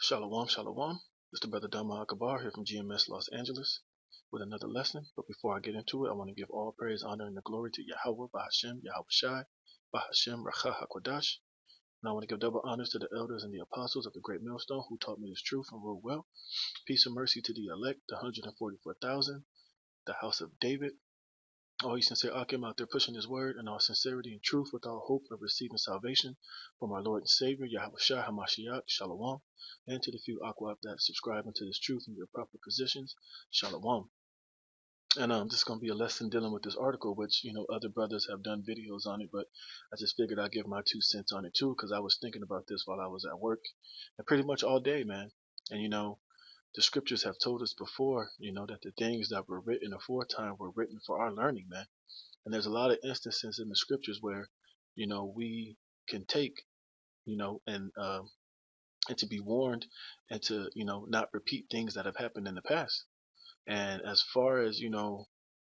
Shalom, shalom. It's the brother Dhamma Akabar here from GMS Los Angeles with another lesson. But before I get into it, I want to give all praise, honor, and the glory to Yahweh, Bahashem, Yahweh Shai, Bahashem, Racha HaKodash. And I want to give double honors to the elders and the apostles of the great millstone who taught me this truth and ruled well. Peace and mercy to the elect, the 144,000, the house of David. All you sincere Akim out there pushing his word in all sincerity and truth with all hope of receiving salvation from our Lord and Savior, Yahweh Shai HaMashiach, Shalom. And to the few Aquab that subscribe into this truth in your proper positions, Shalom. And this is going to be a lesson dealing with this article, which, other brothers have done videos on it, but I just figured I'd give my 2 cents on it too, because I was thinking about this while I was at work, and pretty much all day, man. And, the scriptures have told us before, that the things that were written aforetime were written for our learning, man. And there's a lot of instances in the scriptures where, we can take, and to be warned and to, not repeat things that have happened in the past. And as far as,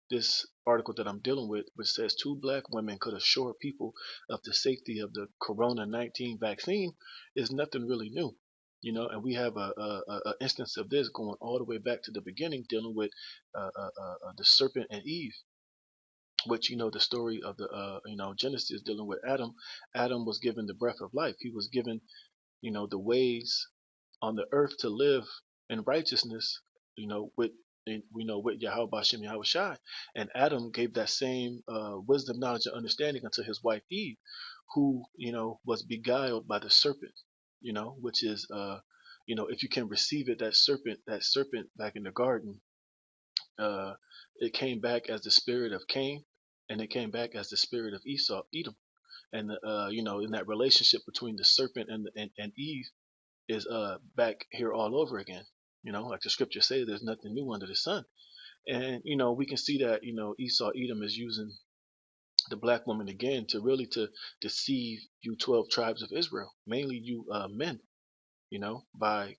this article that I'm dealing with, which says 2 black women could assure people of the safety of the Corona-19 vaccine, is nothing really new. And we have a instance of this going all the way back to the beginning, dealing with the serpent and Eve, which, the story of the Genesis, dealing with Adam. Adam was given the breath of life. He was given, the ways on the earth to live in righteousness, with with Yahweh Bashem Yahweh Shai. And Adam gave that same wisdom, knowledge, and understanding unto his wife Eve, who, was beguiled by the serpent, which is if you can receive it, that serpent back in the garden, it came back as the spirit of Cain, and it came back as the spirit of Esau, Edom. And in that relationship between the serpent and Eve is back here all over again. Like the scripture says, there's nothing new under the sun. And we can see that Esau, Edom is using the black woman again to deceive you 12 tribes of Israel, mainly you men, by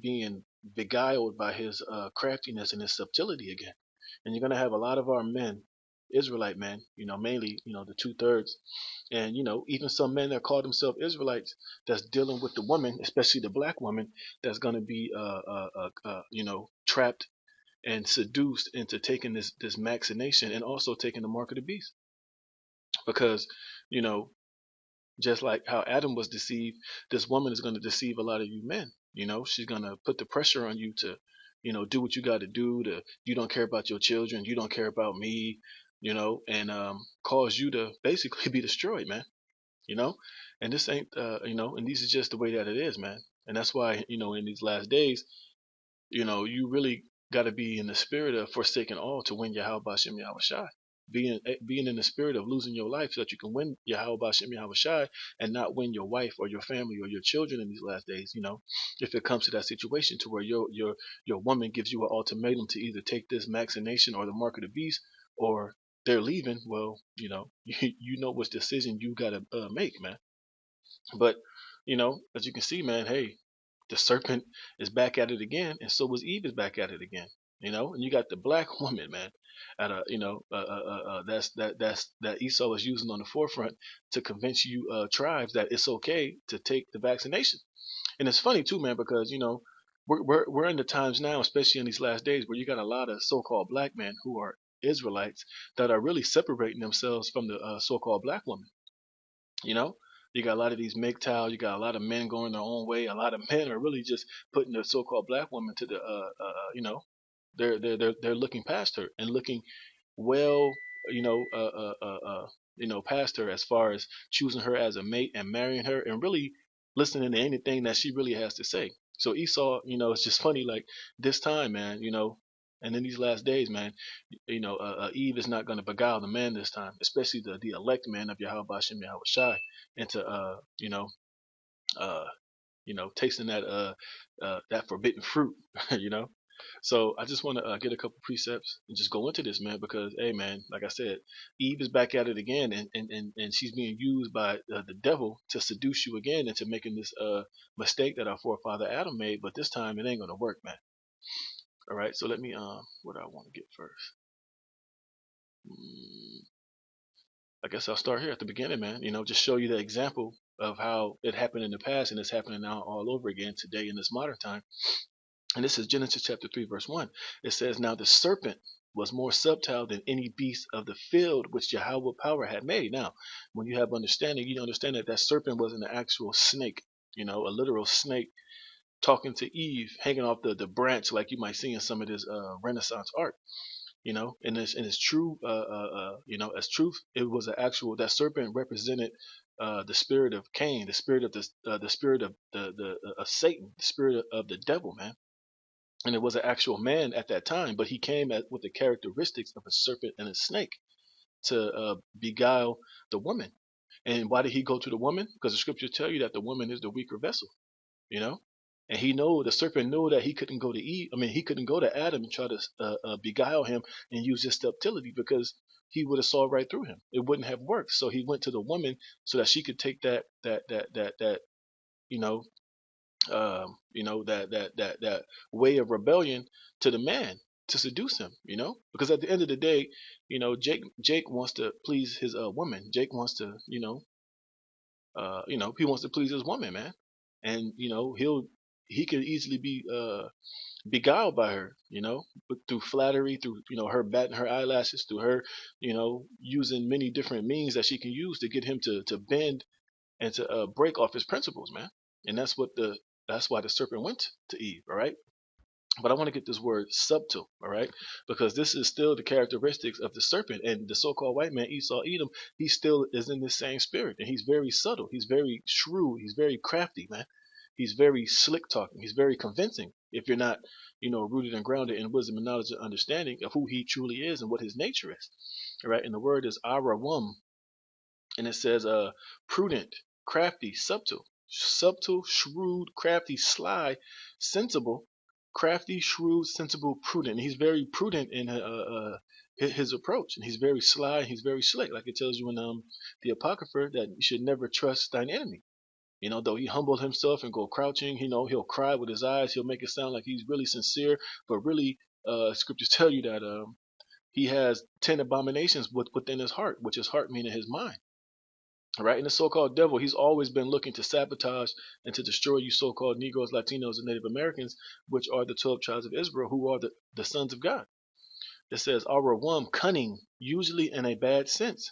being beguiled by his craftiness and his subtlety again. And you're gonna have a lot of our men, Israelite men, mainly, the 2/3, and even some men that call themselves Israelites, that's dealing with the woman, especially the black woman, that's gonna be trapped and seduced into taking this vaccination, and also taking the mark of the beast. Because you know just like how Adam was deceived, this woman is going to deceive a lot of you men. She's going to put the pressure on you to, do what you got to do. You don't care about your children, you don't care about me, and cause you to basically be destroyed, man. You know, and this ain't, and this is just the way that it is, man. And that's why, in these last days, you really got to be in the spirit of forsaking all to win Yahweh Bashem Yahweh Shai. Being in the spirit of losing your life so that you can win Yahweh Bashem Yahweh Shai, and not win your wife or your family or your children in these last days. If it comes to that situation to where your woman gives you an ultimatum to either take this vaccination or the mark of the beast, or they're leaving, well, you know which decision you gotta make, man. But as you can see, man, hey, the serpent is back at it again, and so was Eve is back at it again. And you got the black woman, man, at a that Esau is using on the forefront to convince you tribes that it's okay to take the vaccination. And it's funny too, man, because we're in the times now, especially in these last days, where you got a lot of so-called black men who are Israelites that are really separating themselves from the so-called black woman. You know, you got a lot of these MGTOW, you got a lot of men going their own way. A lot of men are really just putting the so-called black woman to the, they're looking past her and looking well, past her as far as choosing her as a mate and marrying her and really listening to anything that she really has to say. So Esau, it's just funny, like this time, man, and in these last days, man, Eve is not going to beguile the man this time, especially the elect man of Yahweh Bashem Yahweh Shai, into uh, tasting that forbidden fruit, you know. So I just want to get a couple precepts and just go into this, man, because hey, man, like I said, Eve is back at it again, and she's being used by the devil to seduce you again into making this mistake that our forefather Adam made, but this time it ain't gonna work, man. All right, so let me what do I want to get first? I guess I'll start here at the beginning, man. Just show you the example of how it happened in the past and it's happening now all over again today in this modern time. And this is Genesis chapter 3, verse 1. It says, now the serpent was more subtle than any beast of the field which Yahweh power had made. Now, when you have understanding, you understand that that serpent wasn't an actual snake, a literal snake talking to Eve, hanging off the branch like you might see in some of this Renaissance art. In its true, as truth, it was an actual, that serpent represented the spirit of Cain, the spirit of the spirit of the of Satan, the spirit of the devil, man. And it was an actual man at that time, but he came with the characteristics of a serpent and a snake to beguile the woman. And why did he go to the woman? Because the scriptures tell you that the woman is the weaker vessel, you know. And the serpent knew that he couldn't go to Eve. I mean, he couldn't go to Adam and try to beguile him and use his subtlety because he would have saw right through him. It wouldn't have worked. So he went to the woman so that she could take that you know that way of rebellion to the man to seduce him, because at the end of the day, Jake wants to please his woman. Jake wants to, he wants to please his woman, man, and he could easily be beguiled by her, but through flattery, through her batting her eyelashes, through her, using many different means that she can use to get him to bend and to break off his principles, man. And that's why the serpent went to Eve, all right? But I want to get this word subtle, all right? Because this is still the characteristics of the serpent, and the so-called white man, Esau Edom, he still is in the same spirit, and he's very subtle, he's very shrewd, he's very crafty, man. He's very slick talking, he's very convincing if you're not, rooted and grounded in wisdom and knowledge and understanding of who he truly is and what his nature is, all right? And the word is arawum, and it says prudent, crafty, subtle, shrewd, crafty, sly, sensible, crafty, shrewd, sensible, prudent. And he's very prudent in his approach, and he's very sly, and he's very slick, like it tells you in the Apocrypha that you should never trust thine enemy. Though he humbled himself and go crouching, he'll cry with his eyes, he'll make it sound like he's really sincere, but really, scriptures tell you that he has 10 abominations within his heart, which is heart meaning his mind. Right? And the so-called devil, he's always been looking to sabotage and to destroy you so-called Negroes, Latinos, and Native Americans, which are the 12 tribes of Israel, who are the sons of God. It says, Arawam, cunning, usually in a bad sense.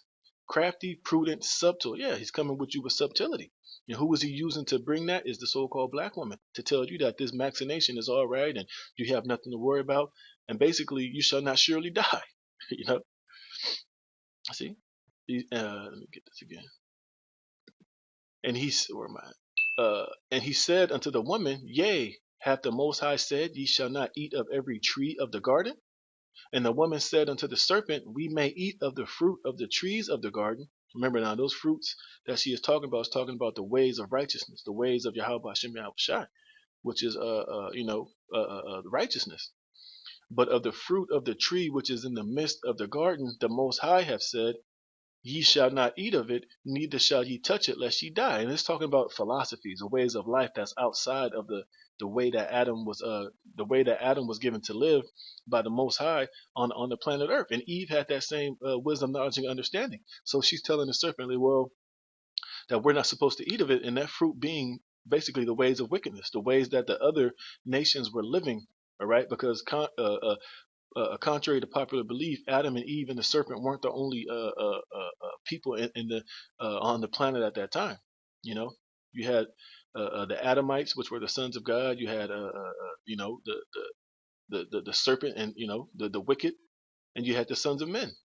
Crafty, prudent, subtle. Yeah, he's coming with you with subtlety. And who is he using to bring that? Is the so-called black woman, to tell you that this vaccination is all right and you have nothing to worry about. And basically, you shall not surely die. See? Let me get this again. And he said unto the woman, Yea, hath the Most High said, Ye shall not eat of every tree of the garden? And the woman said unto the serpent, We may eat of the fruit of the trees of the garden. Remember now, those fruits that she is talking about the ways of righteousness, the ways of Yahweh Hashem Yahushai, which is righteousness. But of the fruit of the tree which is in the midst of the garden, the Most High hath said, Ye shall not eat of it, neither shall ye touch it, lest ye die. And it's talking about philosophies, the ways of life that's outside of the way that Adam was given to live by the Most High on the planet Earth. And Eve had that same wisdom, knowledge, and understanding. So she's telling the serpent, well, that we're not supposed to eat of it, and that fruit being basically the ways of wickedness, the ways that the other nations were living. All right, because contrary to popular belief, Adam and Eve and the serpent weren't the only people in the on the planet at that time. You had the Adamites, which were the sons of God. You had the serpent, and the wicked, and you had the sons of men.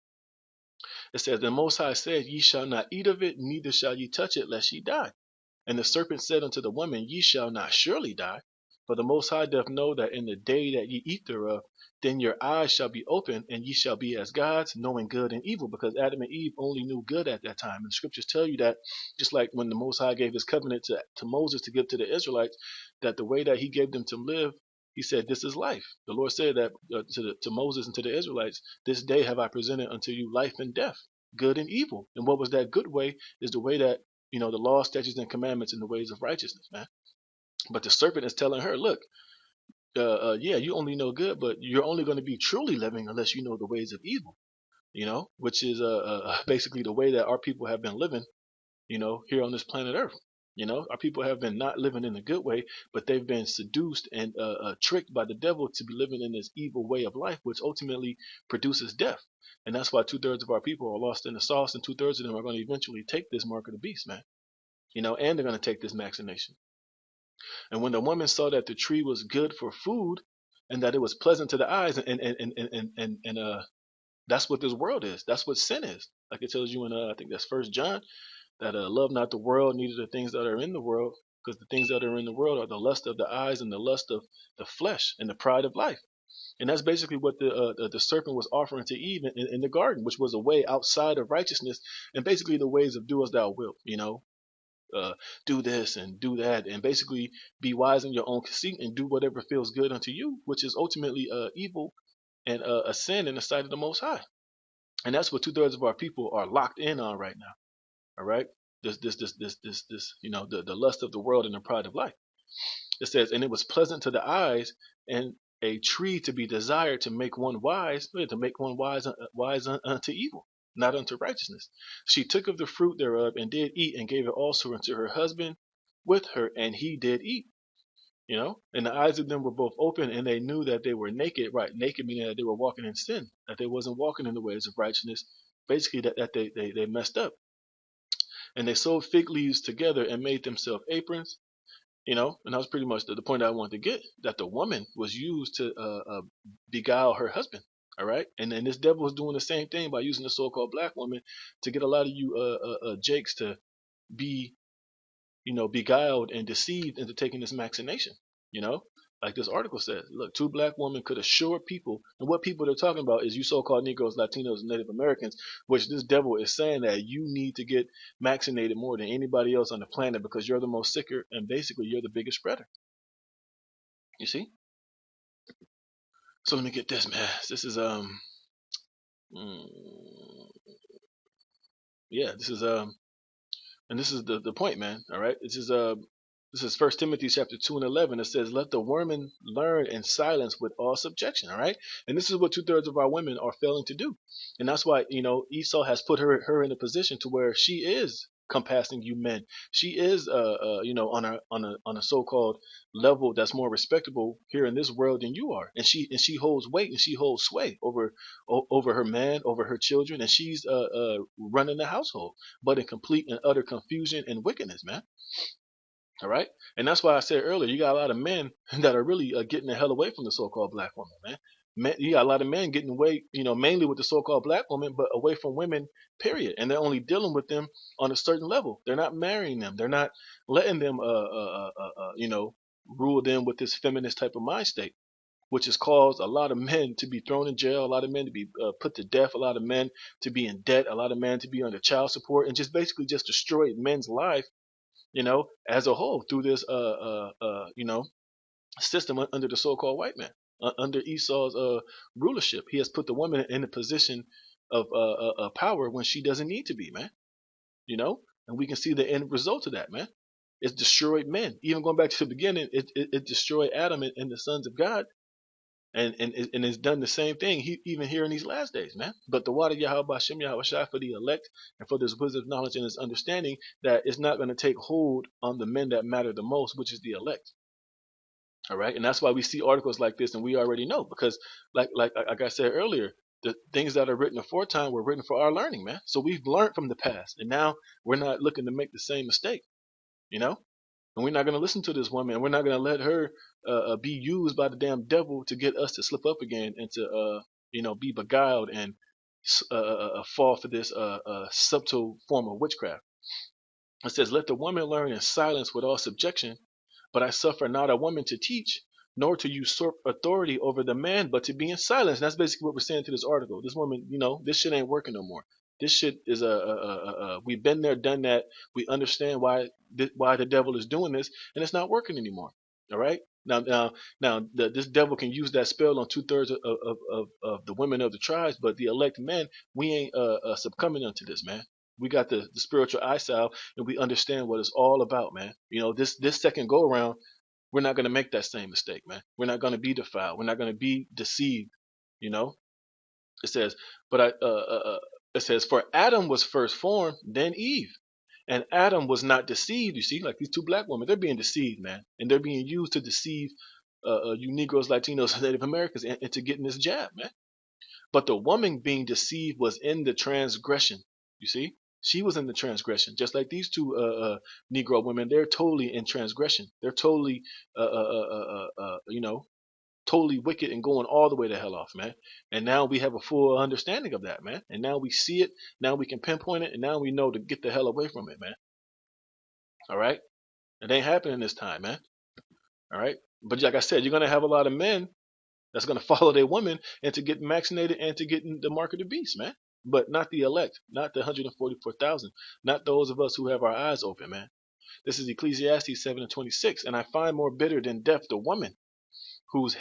It says, The Most High said, Ye shall not eat of it, neither shall ye touch it, lest ye die. And the serpent said unto the woman, Ye shall not surely die, for the Most High doth know that in the day that ye eat thereof, then your eyes shall be opened, and ye shall be as gods, knowing good and evil. Because Adam and Eve only knew good at that time. And the scriptures tell you that, just like when the Most High gave his covenant to Moses to give to the Israelites, that the way that he gave them to live, he said, this is life. The Lord said that to Moses and to the Israelites, this day have I presented unto you life and death, good and evil. And what was that good way? Is the way that, the law, statutes, and commandments and the ways of righteousness, man. But the serpent is telling her, look, yeah, you only know good, but you're only going to be truly living unless you know the ways of evil, which is basically the way that our people have been living, here on this planet Earth. Our people have been not living in a good way, but they've been seduced and tricked by the devil to be living in this evil way of life, which ultimately produces death. And that's why 2/3 of our people are lost in the sauce, and 2/3 of them are going to eventually take this mark of the beast, man. And they're going to take this vaccination. And when the woman saw that the tree was good for food, and that it was pleasant to the eyes, and that's what this world is. That's what sin is. Like it tells you in I think that's First John, that love not the world, neither the things that are in the world, because the things that are in the world are the lust of the eyes and the lust of the flesh and the pride of life. And that's basically what the serpent was offering to Eve in the garden, which was a way outside of righteousness, and basically the ways of do as thou wilt, do this and do that, and basically be wise in your own conceit and do whatever feels good unto you, which is ultimately evil and a sin in the sight of the Most High. And that's what 2/3 of our people are locked in on right now. All right, this, the lust of the world and the pride of life. It says, and it was pleasant to the eyes, and a tree to be desired to make one wise, wise unto evil, not unto righteousness. She took of the fruit thereof and did eat, and gave it also unto her husband with her, and he did eat. And the eyes of them were both open, and they knew that they were naked. Right, naked meaning that they were walking in sin, that they wasn't walking in the ways of righteousness. Basically, that they messed up. And they sewed fig leaves together and made themselves aprons. And that was pretty much the point I wanted to get, that the woman was used to beguile her husband. All right, and then this devil was doing the same thing by using the so-called black woman to get a lot of you jakes to be beguiled and deceived into taking this vaccination. You know, like this article says, look, 2 black women could assure people, and what people they're talking about is you so-called Negroes, Latinos, and Native Americans, which this devil is saying that you need to get vaccinated more than anybody else on the planet because you're the most sicker, and basically you're the biggest spreader. You see? So let me get this, man. This is mm, yeah, this is and this is the point, man. All right, this is First Timothy chapter 2:11. It says, "Let the woman learn in silence with all subjection." All right, and this is what 2/3 of our women are failing to do, and that's why Esau has put her in a position to where she is compassing you men. She is on a so-called level that's more respectable here in this world than you are, and she holds weight and she holds sway over her man, over her children, and she's running the household, but in complete and utter confusion and wickedness, man. All right, and that's why I said earlier, you got a lot of men that are really getting the hell away from the so-called black woman, man. You got a lot of men getting away, mainly with the so-called black woman, but away from women, period. And they're only dealing with them on a certain level. They're not marrying them. They're not letting them, rule them with this feminist type of mind state, which has caused a lot of men to be thrown in jail, a lot of men to be put to death, a lot of men to be in debt, a lot of men to be under child support, and just basically just destroyed men's life, as a whole through this system under the so-called white man, under Esau's rulership. He has put the woman in a position of power when she doesn't need to be, man. And we can see the end result of that, man. It's destroyed men. Even going back to the beginning, it destroyed Adam and the sons of God, and it's done the same thing even here in these last days, man. But the water Yahweh Shem Yahweh Shai for the elect and for this wisdom, knowledge, and this understanding, that it's not going to take hold on the men that matter the most, which is the elect. All right, and that's why we see articles like this, and we already know, because like I said earlier, the things that are written aforetime were written for our learning, man. So we've learned from the past, and now we're not looking to make the same mistake, you know. And we're not going to listen to this woman, and we're not going to let her be used by the damn devil to get us to slip up again and to be beguiled and fall for this subtle form of witchcraft. It says, "Let the woman learn in silence with all subjection, but I suffer not a woman to teach, nor to usurp authority over the man, but to be in silence." And that's basically what we're saying to this article. This woman, this shit ain't working no more. This shit is we've been there, done that. We understand why the devil is doing this, and it's not working anymore. All right. Now, this devil can use that spell on 2/3 of the women of the tribes, but the elect men, we ain't succumbing unto this, man. We got the spiritual eyesight, and we understand what it's all about, man. This second go around, we're not going to make that same mistake, man. We're not going to be defiled. We're not going to be deceived. It says, but it says, for Adam was first formed, then Eve. And Adam was not deceived. You see, like these two black women, they're being deceived, man, and they're being used to deceive you Negroes, Latinos, Native Americans into getting this jab, man. But the woman being deceived was in the transgression. You see, she was in the transgression, just like these two Negro women. They're totally in transgression. They're totally, totally wicked and going all the way to hell off, man. And now we have a full understanding of that, man. And now we see it. Now we can pinpoint it, and now we know to get the hell away from it, man. All right, it ain't happening this time, man. All right, but like I said, you're gonna have a lot of men that's going to follow their women and to get vaccinated and to get in the mark of the beast, man. But not the elect, not the 144,000, not those of us who have our eyes open, man. This is Ecclesiastes 7:26. And I find more bitter than death the woman whose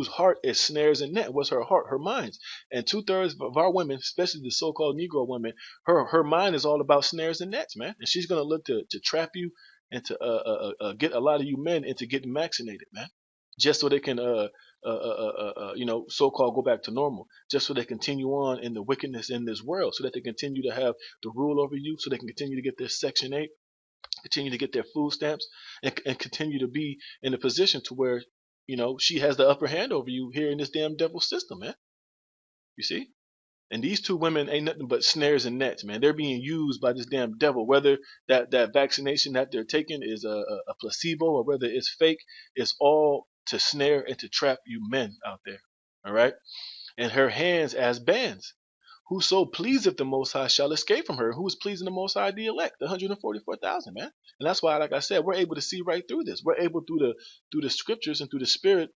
heart is snares and net. What's her heart? Her minds. And 2/3 of our women, especially the so-called Negro women, her mind is all about snares and nets, man. And she's going to look to trap you and to get a lot of you men into getting vaccinated, man, just so they can so-called go back to normal, just so they continue on in the wickedness in this world, so that they continue to have the rule over you, so they can continue to get their Section 8, continue to get their food stamps, and continue to be in a position to where, she has the upper hand over you here in this damn devil system, man. You see? And these two women ain't nothing but snares and nets, man. They're being used by this damn devil. Whether that vaccination that they're taking is a placebo or whether it's fake, it's all to snare and to trap you men out there. All right? And her hands as bands. Whoso pleaseth the Most High shall escape from her. Who is pleasing the Most High? The elect, the 144,000, man. And that's why, like I said, we're able to see right through this. We're able through the scriptures and through the Spirit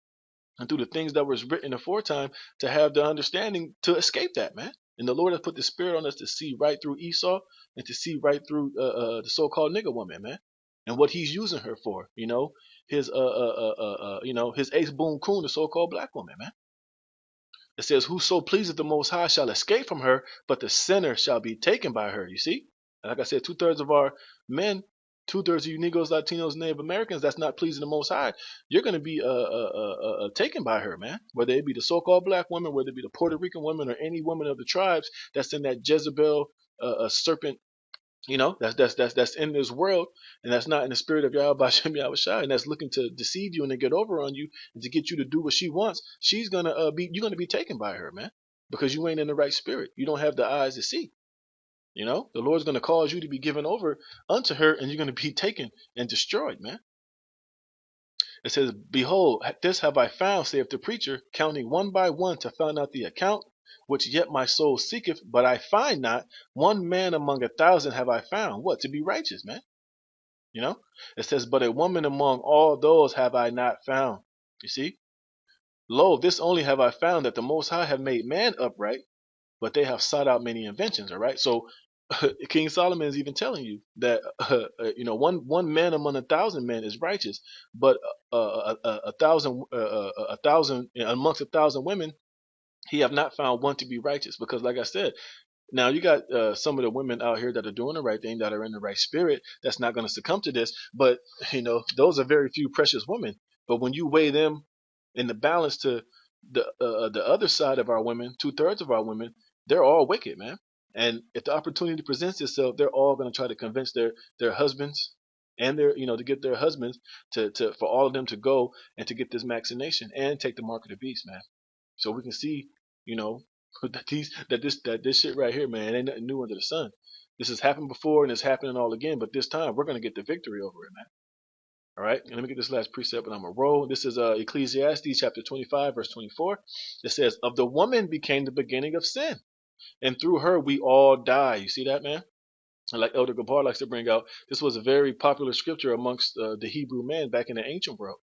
and through the things that was written aforetime to have the understanding to escape that, man. And the Lord has put the Spirit on us to see right through Esau and to see right through the so-called nigger woman, man, and what he's using her for. His his ace boon coon, the so-called black woman, man. It says, "Whoso pleaseth the Most High shall escape from her, but the sinner shall be taken by her." You see, and like I said, 2/3 of our men, 2/3 of you Negroes, Latinos, Native Americans that's not pleasing the Most High, you're going to be taken by her, man. Whether it be the so-called black woman, whether it be the Puerto Rican woman, or any woman of the tribes that's in that Jezebel serpent, that's in this world, and that's not in the spirit of Yahweh Bashem Yahushua, and that's looking to deceive you and to get over on you and to get you to do what she wants. She's gonna you're gonna be taken by her, man, because you ain't in the right spirit. You don't have the eyes to see. The Lord's gonna cause you to be given over unto her, and you're gonna be taken and destroyed, man. It says, "Behold, this have I found," saith the preacher, "counting one by one to find out the account, which yet my soul seeketh, but I find not. One man among 1,000 have I found." What? To be righteous, man. It says, "But a woman among all those have I not found." You see? "Lo, this only have I found, that the Most High have made man upright, but they have sought out many inventions." All right. So King Solomon is even telling you that one man among 1,000 men is righteous, but a thousand amongst 1,000 women, he have not found one to be righteous. Because, like I said, now you got some of the women out here that are doing the right thing, that are in the right spirit, that's not going to succumb to this. But those are very few precious women. But when you weigh them in the balance to the other side of our women, 2/3 of our women, they're all wicked, man. And if the opportunity presents itself, they're all going to try to convince their husbands and to get their husbands to for all of them to go and to get this vaccination and take the mark of the beast, man. So we can see, that this shit right here, man, ain't nothing new under the sun. This has happened before and it's happening all again, but this time we're gonna get the victory over it, man. All right, and let me get this last precept and I'm gonna roll. This is Ecclesiastes chapter 25, verse 24. It says, "Of the woman became the beginning of sin, and through her we all die." You see that, man? And like Elder Gabar likes to bring out, this was a very popular scripture amongst the Hebrew men back in the ancient world,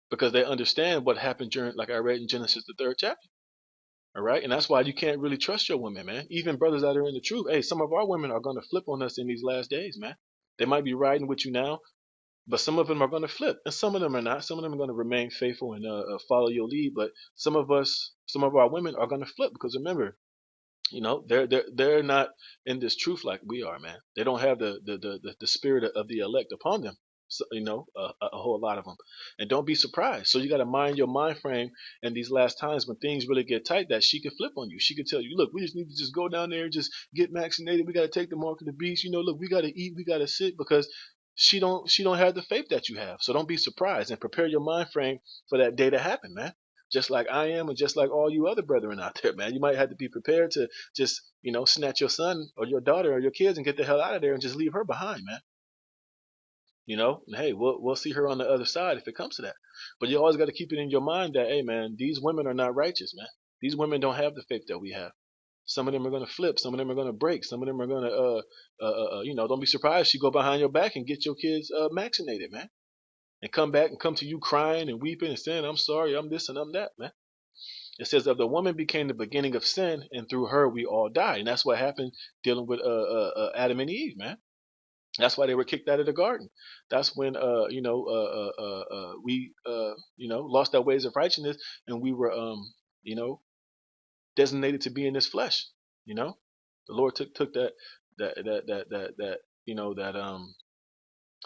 because they understand what happened during, like I read in Genesis the 3rd chapter. All right. And that's why you can't really trust your women, man. Even brothers that are in the truth. Hey, some of our women are going to flip on us in these last days, man. They might be riding with you now, but some of them are going to flip, and some of them are not. Some of them are going to remain faithful and follow your lead. But some of our women are going to flip, because remember, they're not in this truth like we are, man. They don't have the spirit of the elect upon them. So, a whole lot of them. And don't be surprised. So you got to mind your mind frame in these last times when things really get tight, that she could flip on you. She could tell you, look, we just need to just go down there and just get vaccinated. We got to take the mark of the beast. Look, we got to eat, we got to sit, because she don't have the faith that you have. So don't be surprised, and prepare your mind frame for that day to happen, man. Just like I am, and just like all you other brethren out there, man. You might have to be prepared to just, snatch your son or your daughter or your kids and get the hell out of there and just leave her behind, man. And hey, we'll see her on the other side if it comes to that. But you always got to keep it in your mind that, hey, man, these women are not righteous, man. These women don't have the faith that we have. Some of them are going to flip. Some of them are going to break. Some of them are going to, don't be surprised she go behind your back and get your kids vaccinated, man, and come back and come to you crying and weeping and saying, I'm sorry, I'm this and I'm that, man. It says of the woman became the beginning of sin, and through her we all die, and that's what happened dealing with Adam and Eve, man. That's why they were kicked out of the garden. That's when we lost our ways of righteousness, and we were you know designated to be in this flesh. The Lord took that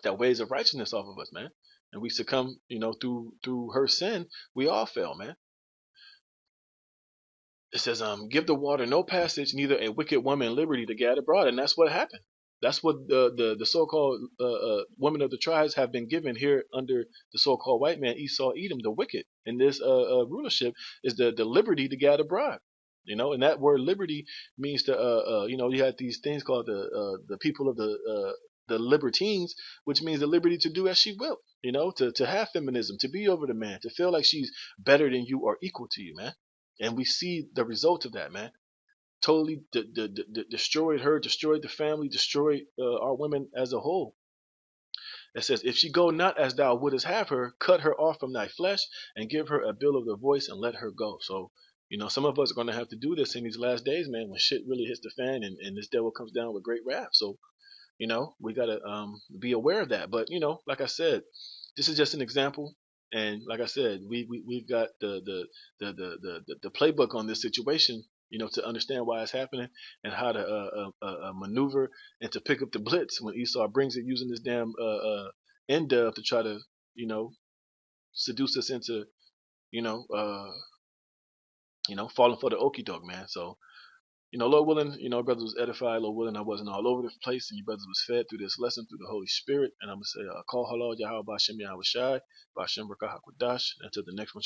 that ways of righteousness off of us, man. And we succumb, through her sin, we all fell, man. It says, give the water no passage, neither a wicked woman liberty to gad abroad. And that's what happened. That's what the so-called women of the tribes have been given here under the so-called white man, Esau, Edom, the wicked. In this rulership is the liberty to gad abroad. And that word liberty means to, you had these things called the people of the libertines, which means the liberty to do as she will, to have feminism, to be over the man, to feel like she's better than you or equal to you, man. And we see the result of that, man. Totally destroyed her, destroyed the family, destroyed our women as a whole. It says, if she go not as thou wouldest have her, cut her off from thy flesh and give her a bill of divorce and let her go. So, some of us are going to have to do this in these last days, man, when shit really hits the fan and this devil comes down with great wrath. So, we got to be aware of that. But, like I said, this is just an example. And like I said, we've got the playbook on this situation, to understand why it's happening and how to maneuver and to pick up the blitz when Esau brings it, using this damn end dove to try to, seduce us into, you know, uh, falling for the okie doke, man. So, Lord willing, brothers was edified. Lord willing, I wasn't all over the place, and you brothers was fed through this lesson through the Holy Spirit. And I'm gonna say, call halal Yahweh Bashem Yahweh Shai, Bashem Rakah Hakwadash. Until the next one.